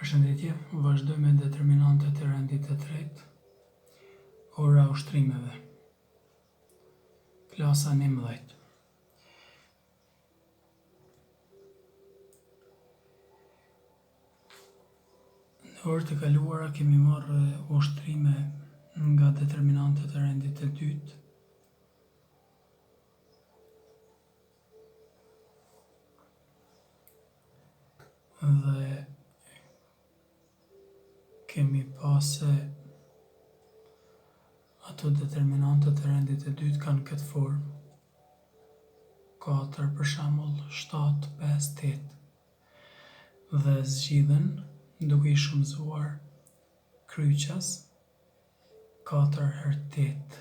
Përshëndetje, vazhdojmë me determinantet e rendit të tretë, ora ushtrimeve. Klasa 11. Në orët e kaluara kemi marrë ushtrime nga determinantet e rendit të dytë, dhe kemi pasë ato determinantet e rendit të dytë kanë këtë formë: 4 për shembull, 7, 5, 8, dhe zgjidhen duke i shumëzuar kryqës 4 herë 8,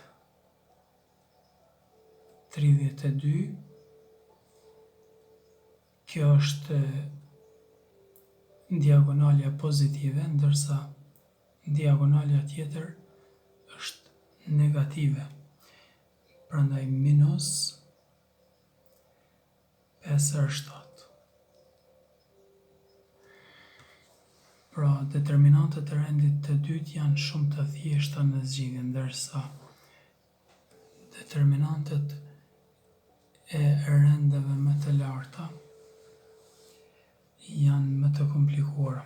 32. Kjo është diagonalja pozitive, ndërsa diagonalja tjetër është negative. Prandaj minus 5 herë 7. Pra, determinantet e rendit të dytë janë shumë të thjeshta në zgjidhje, ndërsa determinantet e rendeve më të larta janë më të komplikuara.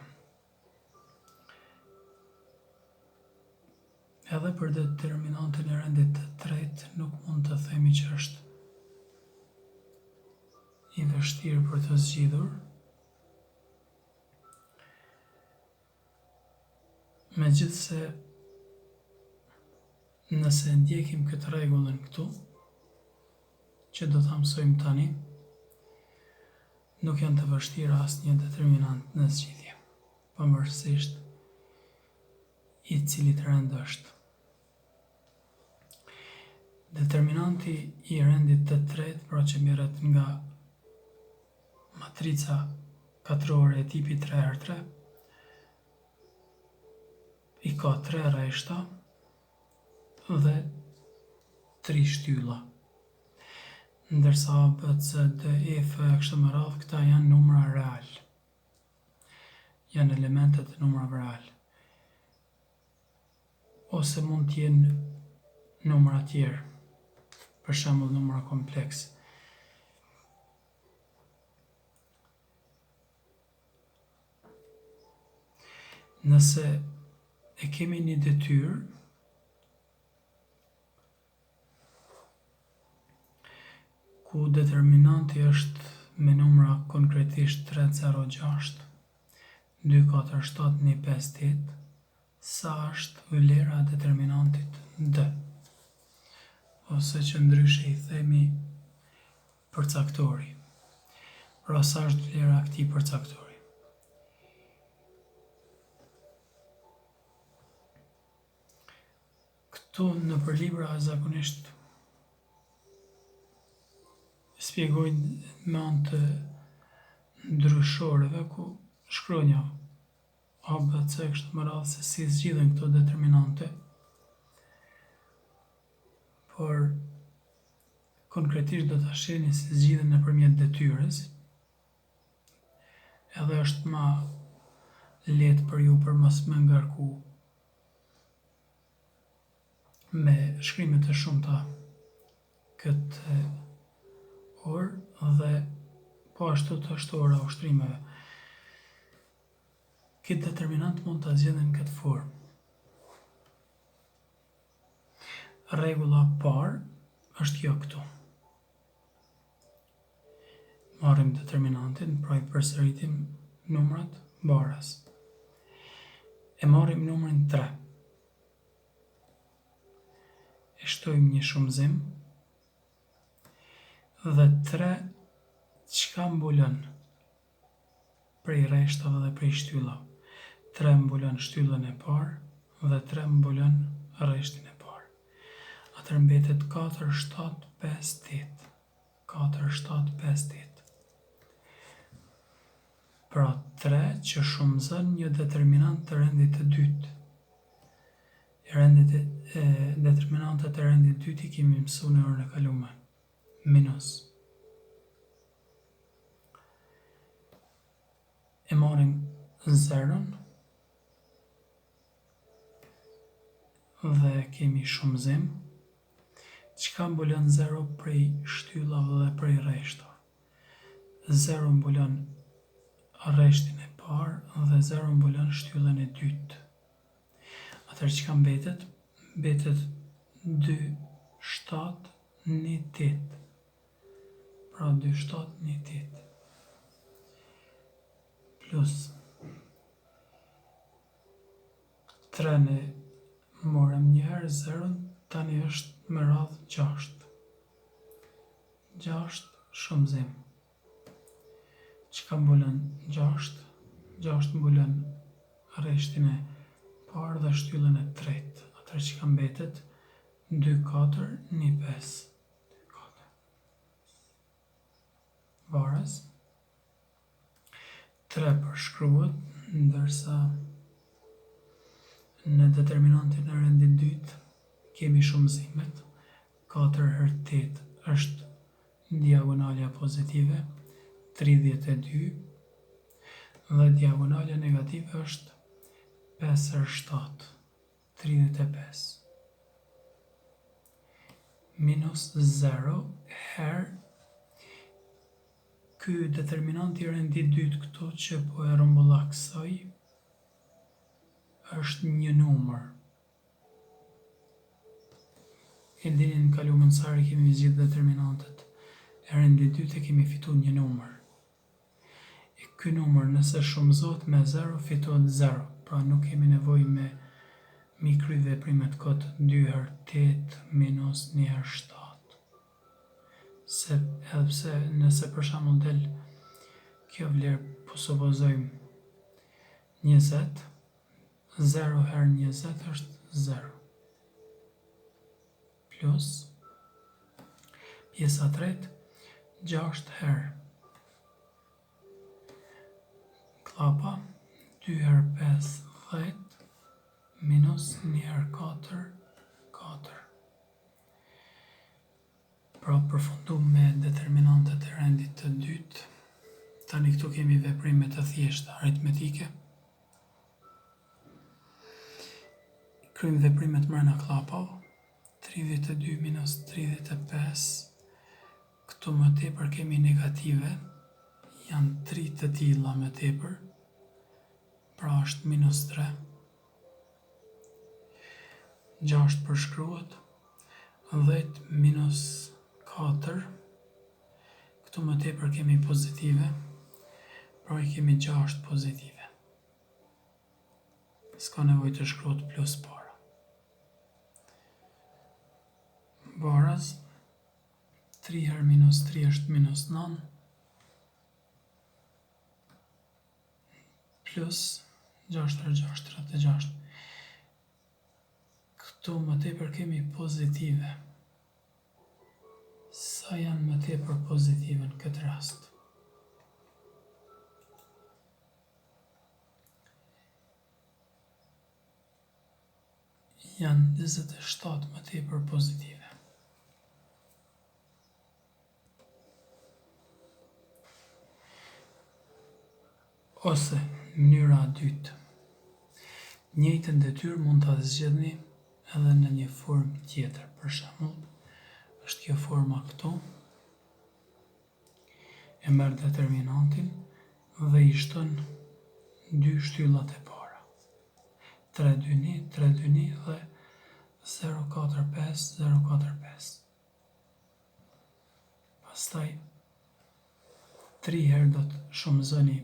Edhe për determinantin e rendit të tretë nuk mund të themi që është i vështirë për të zgjidhur, megjithse nëse ndjekim këtë rregullën këtu, që do ta mësojmë tani, nuk janë të vështira asnjë determinant në zgjidhje, pavarësisht i cilit rend është. Determinanti i rendit të tretë, pra që merret nga matrica katrore e tipit 3x3, i ka 3 rreshta dhe 3 shtylla. Ndërsa A, B, C, D, E, F e kështu me radhë, këta janë numra real. Janë elementet e numrave real. Ose mund të jenë numra tjerë, për shembull numra kompleks. Nëse e kemi një detyrë ku determinanti është me numra konkretisht 3, 0, 6, 2, 4, 7, 1, 5, 8, sa është vlera e determinantit D, ose që ndryshe i themi përcaktori. Pra, sa është vlera e këtij përcaktori. Këtu në përlibra zakonisht shpjegojnë me anë të ndryshoreve ku shkronja A, B, C kështu me radhë se si zgjidhen këto determinante, por konkretisht do ta shihni se zgjidhen nëpërmjet detyrës, edhe është më lehtë për ju për mos më ngarku me shkrimet e shumta këtë orë, dhe po ashtu të është ora ushtrimeve. Këtë determinant mund ta zgjidhen në këtë formë. Rregulla e parë është kjo këtu. Marrim determinantin, pra i përsëritim numrat barës. E marrim numrin 3. E shtojmë një shumëzim, dhe 3 çka mbulon prej rreshtave dhe prej shtyllave. 3 mbulon shtyllën e parë dhe 3 mbulon rreshtin e parë. Atëherë mbetet 4, 7, 5, 8. 4, 7, 5, 8. Pra 3 që shumëzon një determinant të rendit të dytë. Determinantet e rendit të dytë i kemi mësuar në orën e kaluar. Minus. E marrim 0 dhe kemi shumëzim, çka mbulon 0 prej shtyllave dhe prej rreshtave. 0 mbulon rreshtin e parë dhe 0 mbulon shtyllën e dytë. Atëherë çka mbetet? Mbetet 2, 7, 1, 8. Pra 2, 7, 1, 8. Plus 3 në morëm njëherë 0, tani është me radhë 6. 6 shumëzim. Çka mbulon 6? 6 mbulon rreshtin e parë dhe shtyllën e tretë. Atëherë çka mbetet? 2, 4, 1, 5. 2, 4. Varës. 3 përshkruhet, ndërsa në determinantin e rendit dytë kemi shumëzimet. 4 herë 8 është diagonalja pozitive, 32, dhe diagonalja negative është 5 herë 7, 35. Minus 0 herë ky determinanti i rendit dytë këtu që po e rrumbulla kësaj është një numër. E dini në kaluamën sari kemi zgjidhur determinantet e rendit dytë e kemi fituar një numër. E ky numër nëse shumëzohet me 0 fitohet 0, pra nuk kemi nevojë me mi kry veprimet kot 2 herë 8 minus 1 herë 7. Edhe pse nëse për shembull del kjo vlerë, po supozojmë 20, 0 herë 20 është 0. Plus pjesa tretë 6 herë klapa 2 herë 5 10 minus 1 herë 4 4. Pra përfundum me determinantet e rendit të dytë. Tani këtu kemi veprime të thjeshta aritmetike. Kryjmë veprimet mbrana klapave. 32 minus 35. Këtu më tepër kemi negative. Janë 3 të tilla më tepër. Pra është minus 3. 6 përshkruhet. 10 minus 4. Këtu më tepër kemi pozitive. Pra i kemi 6 pozitive. S'ka nevojë të shkruhet plus para. Varës 3 herë minus 3 është minus 9. Plus 6 herë 6, 36. Këtu më tepër kemi pozitive. Sa janë më tepër pozitive në këtë rast? Janë 27 më tepër pozitive. Ose mënyra e dytë. Njëjtën detyrë mund ta zgjidhni edhe në një formë tjetër. Për shembull, është kjo forma këtu. E merr determinantin dhe i shton dy shtyllat e para. 3, 2, 1, 3, 2, 1 dhe 0, 4, 5, 0, 4, 5. Pastaj 3 herë do të shumëzoni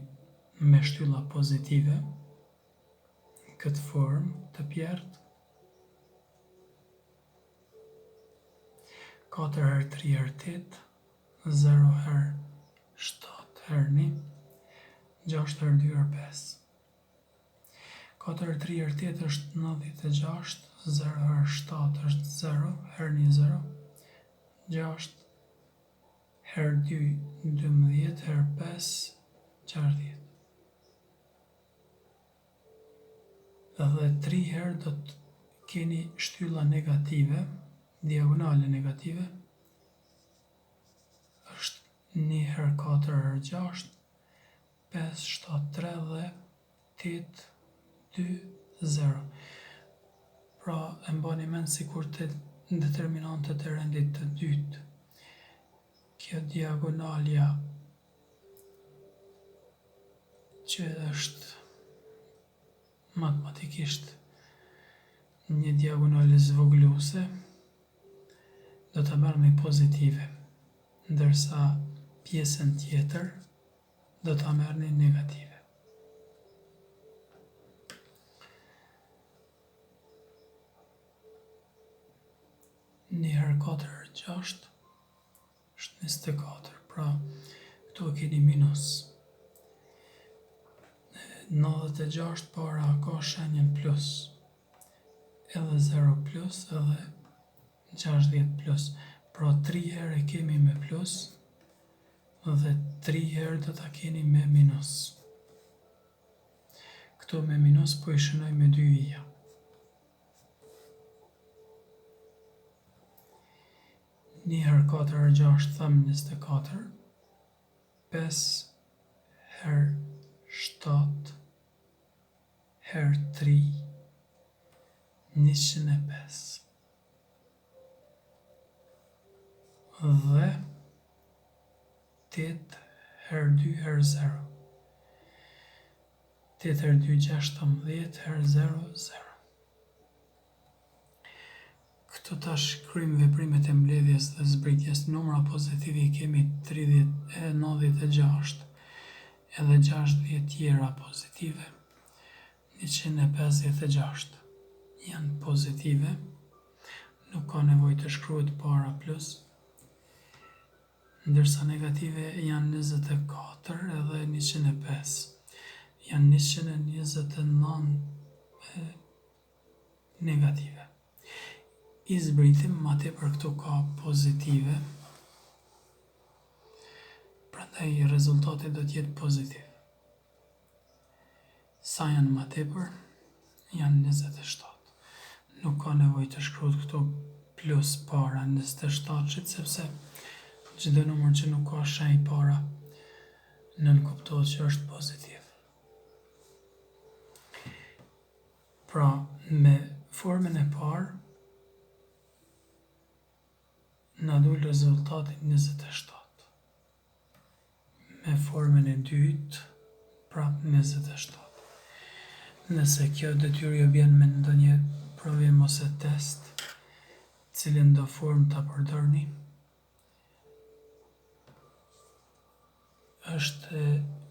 me shtylla pozitive në këtë formë të pjertë. 4 herë 3 herë 8, 0 herë 7 herë 1, 6 herë 2 herë 5. 4 herë 3 herë 8 është 96, 0 herë 7 është 0, herë 1 0, 6 herë 2 12, herë 5 60. Dhe 3 herë do të keni shtylla negative, diagonale negative, është 1 herë 4 herë 6, 5, 7, 3 dhe 8, 2, 0. Pra e mbani mend sikur të determinantet e rendit të dytë. Kjo diagonalja që është matematikisht një diagonale zvogluese, do të merrni pozitive, ndërsa pjesën tjetër do të merrni negative. Një herë 4 herë 6 është 24, pra këtu e keni minus. 96 para ka shenjën plus, edhe 0 plus, edhe 60 plus. Pra 3 herë e kemi me plus, dhe 3 herë do ta keni me minus. Këtu me minus po i shënoj me 2 ija. Një herë 4 herë 6 thëmë 24, 5 herë 7 herë 3, 105. Dhe 8 herë 2 herë 0. 8 herë 2 16 herë 0 0. Këtu tash kryjmë veprimet e mbledhjes dhe zbritjes. Numra pozitive i kemi 96, edhe 60 tjera pozitive, 156 janë pozitive, nuk ka nevojë të shkruhet para plus, ndërsa negative janë 24 edhe 105, janë 129 negative. I zbritim ma tepër këtu ka pozitive, prandaj rezultati do t'jetë pozitiv. Sa janë ma tepër? Janë 27. Nuk ka nevojë të shkruhet këtu plus para 27-shit, sepse çdo numër që nuk ka shenjë para nënkuptohet që është pozitiv. Pra, me formën e parë na dul rezultati 27. Me formën e dytë, prap 27. Nëse kjo detyrë ju vjen me ndonjë provim ose test, cilën do formë ta përdorni, është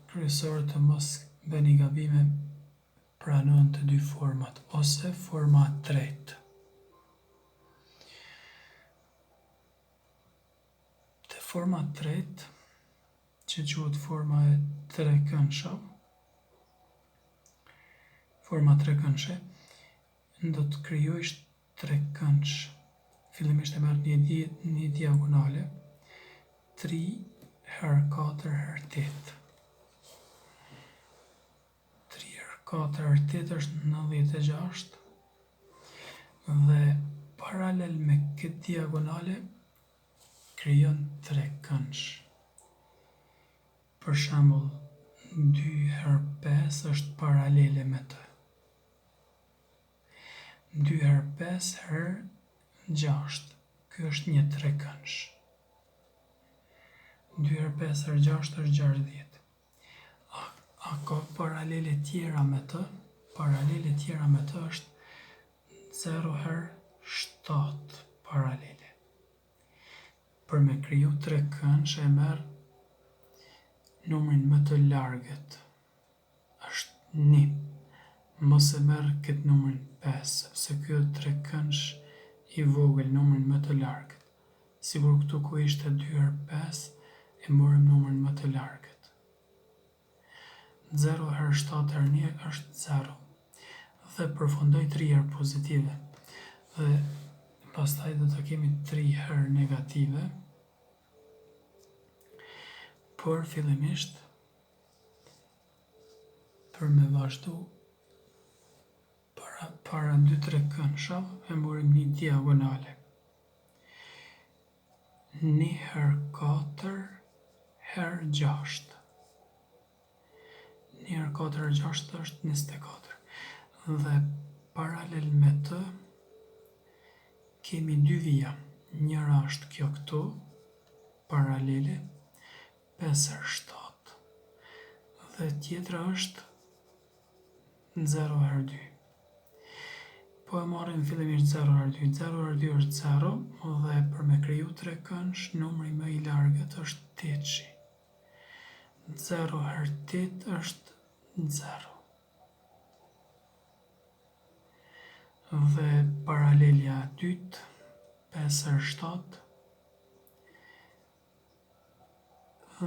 kryesore të mos bëni gabime pranon të dy format, ose forma tretë. Te forma tretë, që quhet forma e trekëndshëm, forma trekëndshe, do të krijojsh trekëndsh. Fillimisht e merr një diagonale, 3 herë 4 herë 8. 3 herë 4 herë 8 është 96, dhe paralel me këtë diagonale krijon trekëndsh. Për shembull, 2 herë 5 është paralele me të. 2 herë 5 herë 6. Ky është një trekëndsh. 2 herë 5 herë 6 është 60. A ka paralele tjera me të? Paralele tjera me të është 0 herë 7 paralele. Për me kriju trekëndsh e merr numrin më të largët, është 1. Mos e merr këtë numrin 5, sepse kjo trekëndsh i vogël, numrin më të largët. Sigur këtu ku ishte 2 herë 5, e morëm numrin më të largët. 0 herë 7 herë 1 është 0. Dhe përfundoj 3 herë pozitive. Dhe pastaj do të kemi 3 herë negative, por fillimisht për me vazhdu para 2-3 këndshave e morëm një diagonale. 1 herë 4 herë 6. 1 herë 4 herë 6 është 24. Dhe paralel me të kemi dy vija. Njëra është kjo këtu, paralele, 5/7, dhe tjetra është 0/2. Po e marrim fillimisht 0/2. 0/2 është 0, dhe për me kriju trekëndsh, numri më i largët është 8. 0/8 është 0. Dhe paralelja e dytë, 5/7,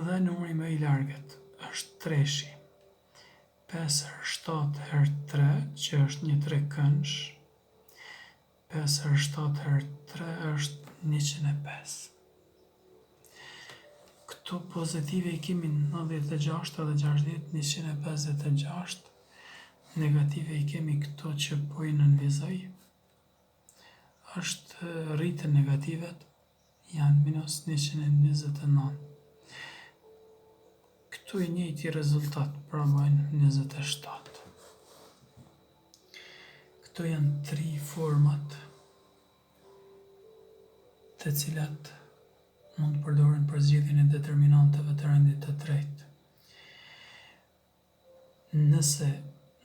dhe numri më i largët është 3. 5/7/3, që është një trekëndsh, 5/7/3 është 105. Këtu pozitive i kemi 96 dhe 60, 156. Negative i kemi këto që po i nënvizoj. Është rritën negativet, janë minus 129. Këtu i njëjti rezultat, pra bojnë 27. Këto janë 3 format të cilat mund të përdoren për zgjidhjen e determinanteve të rendit të tretë. Nëse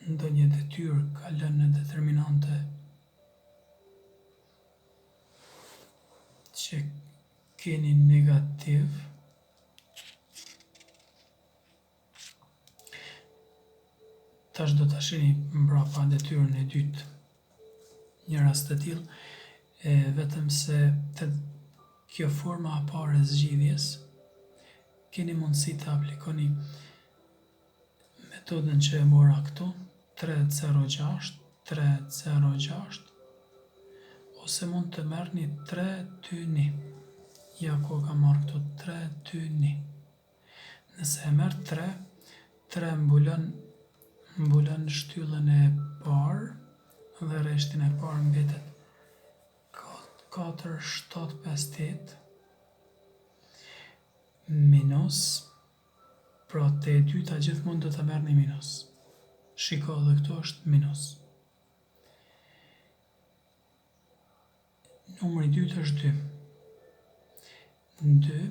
ndonjë detyrë ka lënë në determinante që keni negativ, tash do ta shihni mbrapa detyrën e dytë. Një rast të tillë, vetëm se të kjo forma e parë e zgjidhjes, keni mundësi të aplikoni metodën që e mora këtu, 306, 306, ose mund të merrni 321. Ja ku ka marrë këtu 321. Nëse e merr 3 mbulon shtyllën e parë, dhe rreshtin e parë mbetet 4, 7, 5, 8, minus, pra te e dyta gjithmonë do të merrni minus. Shiko, dhe këtu është minus. Numri 2 është 2. 2,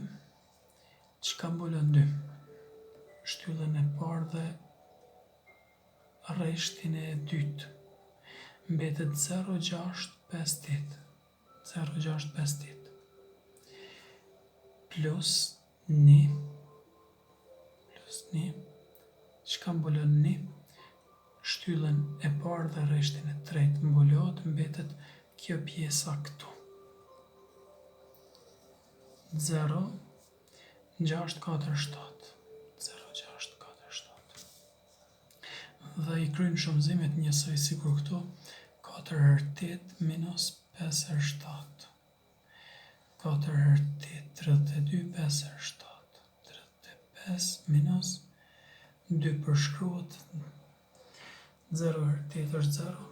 çka mbulon 2? Shtyllën e parë dhe rreshtin e dytë. Mbetet 0,658. 0,658. Plus 1. Çka mbulon 1? Shtyllën e parë dhe rreshtin e tretë mbulohet, mbetet kjo pjesa këtu. 0,647. 0,647. Dhe i kryjnë shumëzimet njësoj sikur këtu, 4/8 minus 5/7. 4/8, 32, 5/7. 35 minus 2 përshkruhet, 0/8 është 0.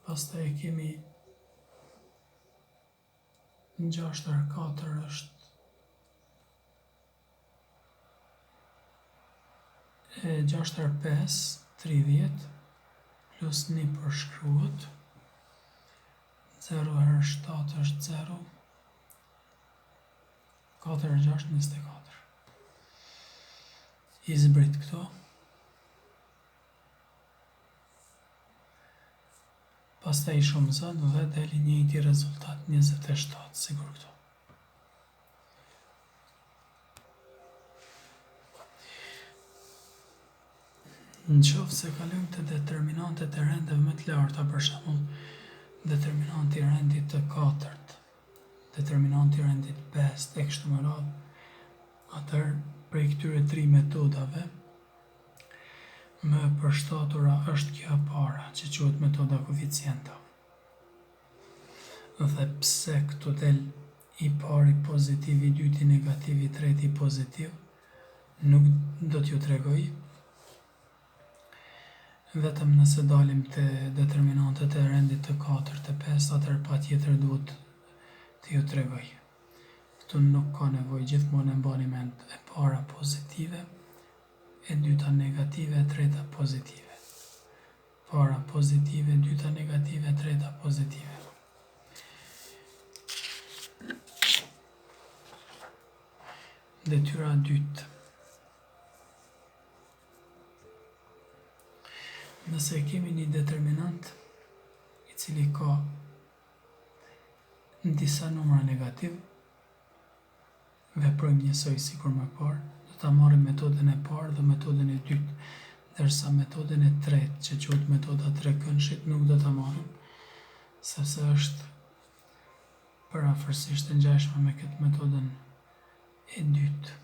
Pastaj kemi 6/4 është 6/5, 30, plus 1 përshkruhet, 0/7 është 0, 4/6, 24. I zbrit këto. Pastaj i shumëzon dhe deli njëjti rezultat, 27, sigur këto. Në qoftë se kalojmë të determinantet e rendeve më të larta, për shembull, determinanti i rendit të 4, determinanti i rendit 5, e kështu me radhë, atëherë prej këtyre 3 metodave, më e përshtatura është kjo e para, që quhet metoda koeficienta. Dhe pse këtu del i pari pozitiv, i dyti negativ, i treti pozitiv, nuk do t'ju tregoj, vetëm nëse dalim të determinantet e rendit të 4, të 5, atëherë patjetër duhet t'ju tregoj. Këtu nuk ka nevojë, gjithmonë e mbani mend, e para pozitive, e dyta negative, e treta pozitive. para pozitive, dyta negative, treta pozitive. Detyra dytë. Nëse kemi një determinant i cili ka disa numra negativ, veprojmë njësoj sikur më parë, do ta marrim metodën e parë dhe metodën e dytë, ndërsa metodën e tretë, që quhet metoda trekëndshit, nuk do ta marrim, sepse është parafërsisht e ngjashme me këtë metodën e dytë.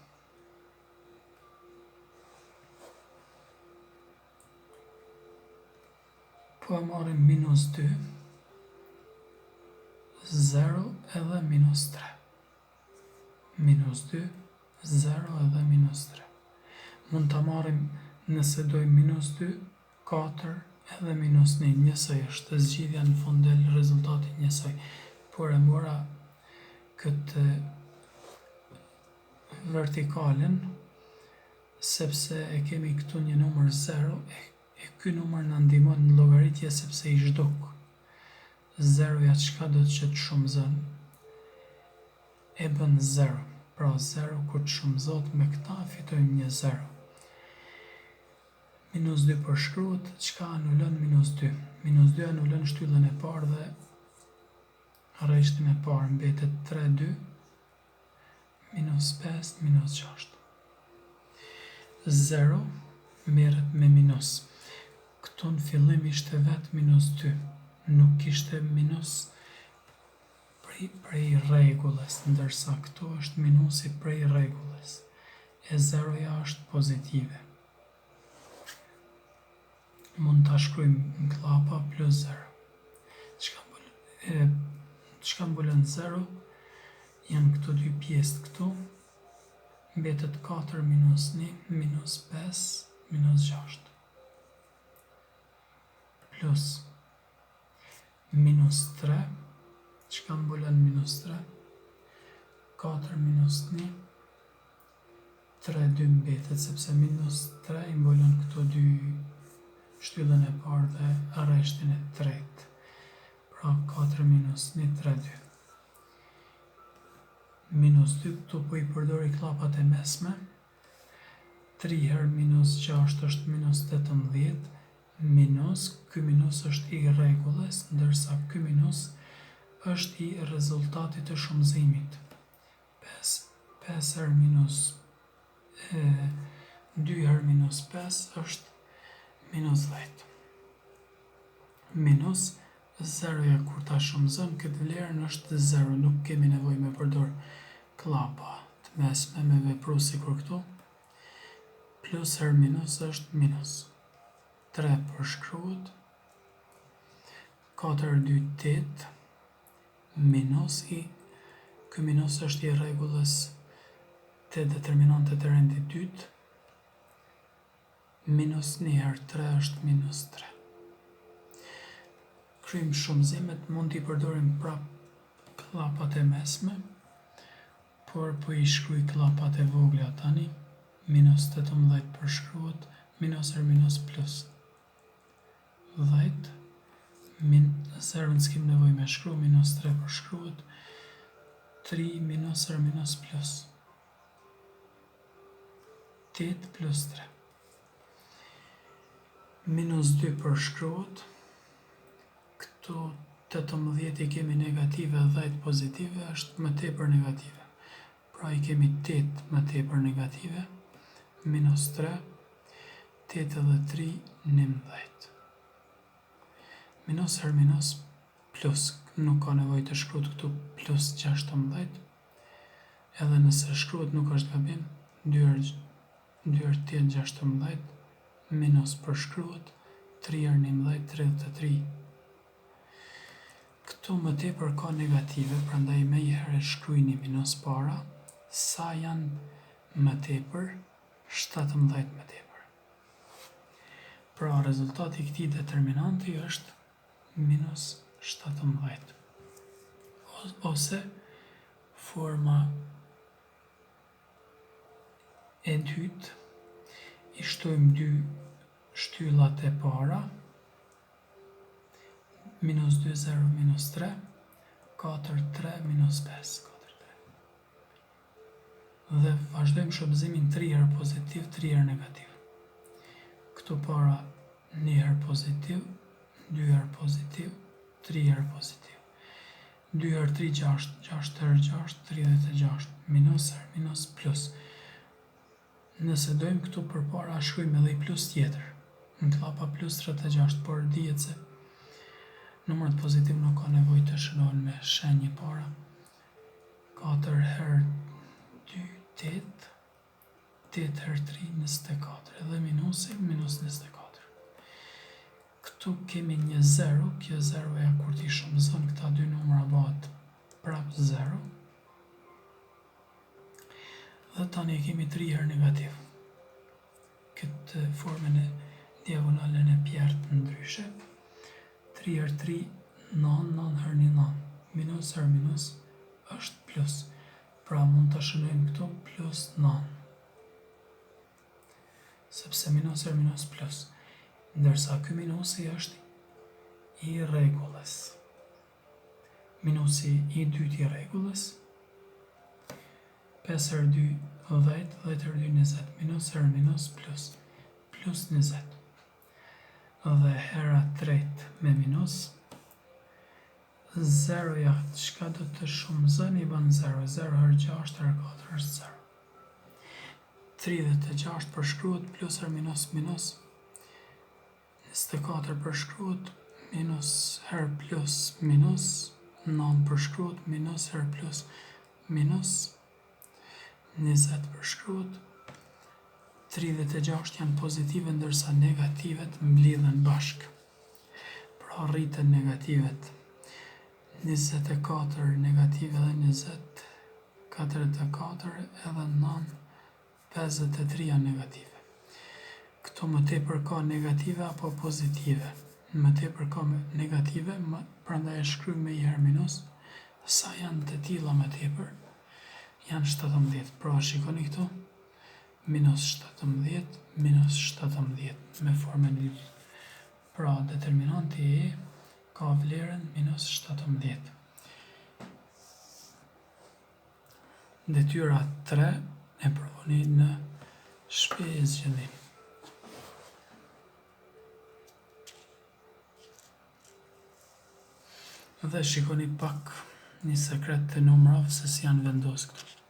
Po e marrim minus 2, 0 edhe minus 3. Minus 2, 0 edhe minus 3. Mund të marrim nëse dojmë minus 2, 4 edhe minus 1. Njësoj është zgjidhja në fund del rezultati njësoj. Por e mora këtë vertikalen sepse e kemi këtu një numër 0 e ky numër na ndihmon në llogaritje sepse i zhduk. 0-ja çka do të qetë shumëzon? E bën 0. Pra 0 kur të shumëzohet me këta fitojmë një 0. Minus 2 përshkruhet, çka anulon minus 2? Minus 2 anulon shtyllën e parë dhe rreshtin e parë, mbetet 3, 2, minus 5, minus 6. 0 merret me minus. Këtu në fillim ishte vetë minus 2, nuk ishte minus prej rregullës, ndërsa këtu është minusi prej rregullës. E 0-ja është pozitive. Mund ta shkruajmë në klapa plus 0. Çka mbulon 0? Janë këto dy pjesë këtu. Mbetet 4 minus 1, minus 5, minus 6. Plus minus 3, çka mbulon minus 3? 4 minus 1, 3, 2 mbetet, sepse minus 3 i mbulon këto dy shtyllën e parë dhe rreshtin e tretë. Pra 4 minus 1, 3, 2. Minus 2, këtu po i përdori klapat e mesme. 3 herë minus 6 është minus 18, minus, ky minus është i rregullës, ndërsa ky minus është i rezultatit të shumëzimit. 5 herë minus 2 herë minus 5 është minus 10. Minus 0-ja kur ta shumëzon këtë vlerën është 0, nuk kemi nevojë me përdor klapa të mesme me vepru sikur këtu. Plus herë minus është minus. 3 përshkruhet, 4, 2, 8, minus i, ky minus është i rregullës të determinantet e rendit dytë, minus 1 herë 3 është minus 3. Kryjmë shumëzimet, mund t'i përdorim prap klapat e mesme, por po i shkruaj klapat e vogla tani, minus 18 përshkruhet, minus er minus plus 10, 0 s'kem nevojë me shkru, minus 3 përshkruhet, 3 minus er minus plus 8 plus 3. Minus 2 përshkruhet, këtu 18 i kemi negative, 10 pozitive, është më tepër negative. Pra i kemi 8 më tepër negative, minus 3, 8 edhe 3, 19. Minus her minus plus, nuk ka nevojë të shkruhet këtu plus 16, edhe nëse shkruhet nuk është gabim, 2 herë 8, 16, minus përshkruhet, 3 herë 11, 33. Këtu më tepër ka negative, prandaj me i herë shkruajni minus para, sa janë më tepër, 17 më tepër. Pra rezultati i këtij determinanti është minus 17. Ose forma e dytë, i shtojmë dy shtyllat e para minus 2, 0, minus 3, 4, 3, minus 5, 4, 3. Dhe vazhdojmë shërbëzimin 3 herë pozitiv, 3 herë negativ. Këtu para 1 herë pozitiv, 2 herë pozitiv, 3 herë pozitiv. 2 herë 3, 6, 6 herë 6, 36, minus herë minus plus. Nëse dojmë këtu përpara shkruajmë edhe i plus tjetër. Në klapa plus 36, por dihet se numrat pozitiv nuk ka nevojë të shënohen me shenjë para. 4 herë 2, 8, 8 herë 3, 24, edhe minusi, minus 24. Këtu kemi një 0, kjo 0 ja kur t'i shumëzon këta dy numra bëhet prap 0. Dhe tani kemi 3 herë negativ. Këtë formën e diagonalen e pjertë ndryshe. 3 herë 3, 9, 9 herë 1, 9. Minus herë minus është plus. Pra mund të shënojmë këtu plus 9. Sepse minus herë minus plus. Ndërsa ky minusi është i rregullës. Minusi i dytë i rregullës. 5 herë 2, 10, 10 herë 2, 20. Minus herë minus plus. Plus 20. Dhe hera tretë me minus. 0 ja çka do të shumëzon i bën 0. 0 herë 6 herë 4 është 0. 36 përshkruhet plus herë minus minus. 24 përshkruhet minus herë plus minus. 9 përshkruhet minus herë plus minus. 20 përshkruhet. 36 janë pozitive ndërsa negativet mblidhen bashk. Pra rriten negativet. 24 negative dhe 20, 44 edhe 9, 53 janë negative. Këto më tepër ka negative apo pozitive. Më tepër ka negative, prandaj e shkruaj me i herë minus. Sa janë të tilla më tepër? Janë 17. Pra shikoni këtu. Minus 17, minus 17 me formën e lidhur. Pra determinanti e ka vlerën minus 17. Detyra 3 e provoni në shtëpi e zgjedhni. Dhe shikoni pak një sekret të numrave se si janë vendosur këtu.